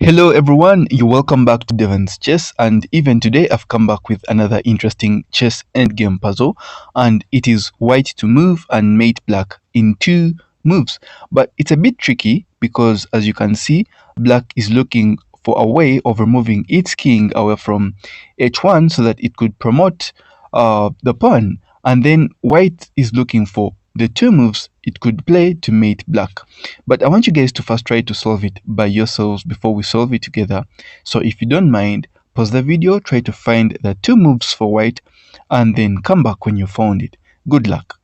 Hello everyone, you welcome back to Devon's Chess, and even today I've come back with another interesting chess endgame puzzle, and it is white to move and mate black in two moves. But it's a bit tricky because, as you can see, black is looking for a way of removing its king away from h1 so that it could promote the pawn, and then white is looking for the two moves it could play to mate black. But I want you guys to first try to solve it by yourselves before we solve it together. So if you don't mind, pause the video, try to find the two moves for white, and then come back when you found it. Good luck.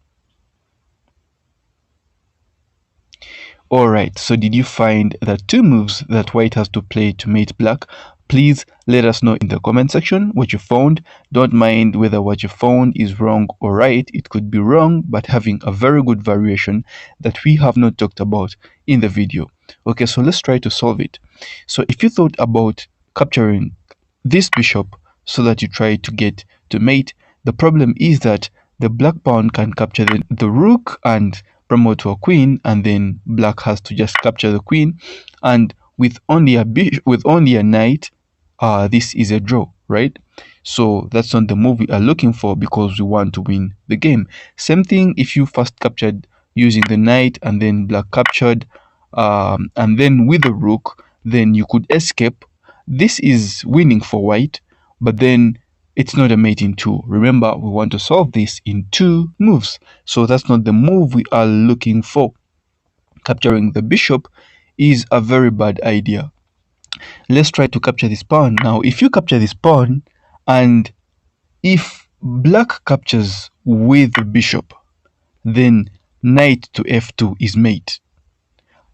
Alright, so did you find the two moves that white has to play to mate black? Please let us know in the comment section what you found. Don't mind whether what you found is wrong or right. It could be wrong, but having a very good variation that we have not talked about in the video. Okay, so let's try to solve it. So if you thought about capturing this bishop so that you try to get to mate, the problem is that the black pawn can capture the rook and promote to a queen, and then black has to just capture the queen, and with only a knight, this is a draw, right? So that's not the move we are looking for because we want to win the game. Same thing if you first captured using the knight and then black captured, and then with the rook, then you could escape. This is winning for white, but then it's not a mate in two. Remember, we want to solve this in two moves. So that's not the move we are looking for. Capturing the bishop is a very bad idea. Let's try to capture this pawn. Now, if you capture this pawn, and if black captures with the bishop, then knight to f2 is mate.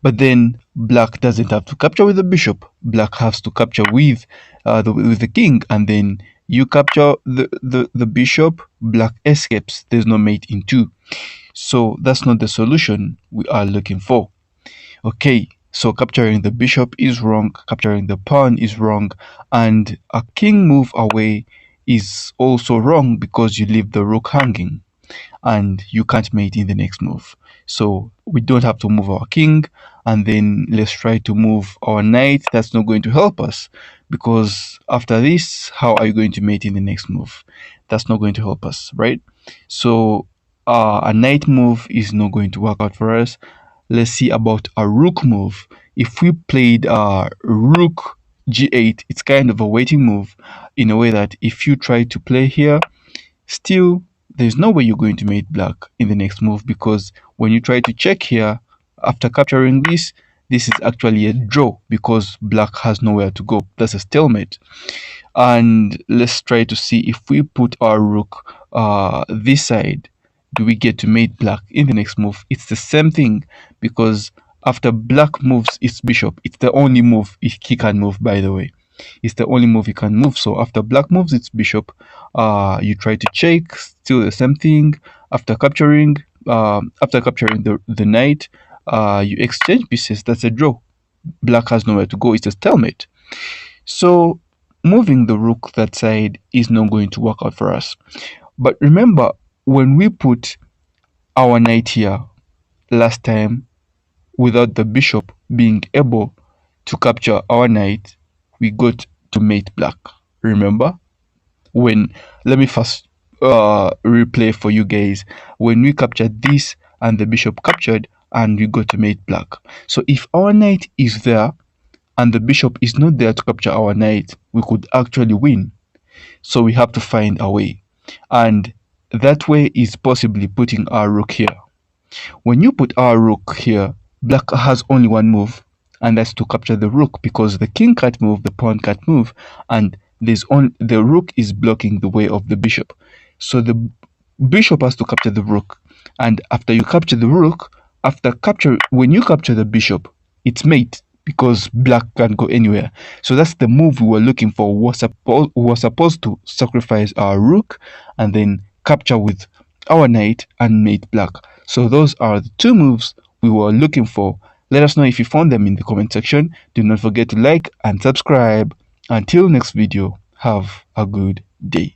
But then black doesn't have to capture with the bishop. Black has to capture with the king, and then you capture the bishop, black escapes. There's no mate in two. So that's not the solution we are looking for. Okay, so capturing the bishop is wrong, capturing the pawn is wrong, and a king move away is also wrong because you leave the rook hanging and you can't mate in the next move. So we don't have to move our king, and then let's try to move our knight. That's not going to help us because after this, how are you going to mate in the next move? That's not going to help us, right? So a knight move is not going to work out for us. Let's see about a rook move. If we played rook g8, it's kind of a waiting move in a way that if you try to play here, still there's no way you're going to mate black in the next move, because when you try to check here after capturing this is actually a draw because black has nowhere to go. That's a stalemate. And let's try to see if we put our rook this side, do we get to mate black in the next move? It's the same thing because after black moves its bishop, it's the only move he can move, by the way. It's the only move he can move. So after black moves its bishop, you try to check, still the same thing. After capturing the knight, you exchange pieces. That's a draw. Black has nowhere to go. It's a stalemate. So moving the rook that side is not going to work out for us. But remember, when we put our knight here last time without the bishop being able to capture our knight, we got to mate black. Remember? When, let me first replay for you guys. When we captured this and the bishop captured and we got to mate black. So if our knight is there and the bishop is not there to capture our knight, we could actually win. So we have to find a way. And that way is possibly putting our rook here. When you put our rook here, black has only one move, and that's to capture the rook, because the king can't move, the pawn can't move, and the rook is blocking the way of the bishop. So the bishop has to capture the rook, and after you capture the rook, when you capture the bishop, it's mate because black can't go anywhere. So that's the move we were looking for. We were supposed to sacrifice our rook and then capture with our knight and mate black. So those are the two moves we were looking for. Let us know if you found them in the comment section. Do not forget to like and subscribe. Until next video, have a good day.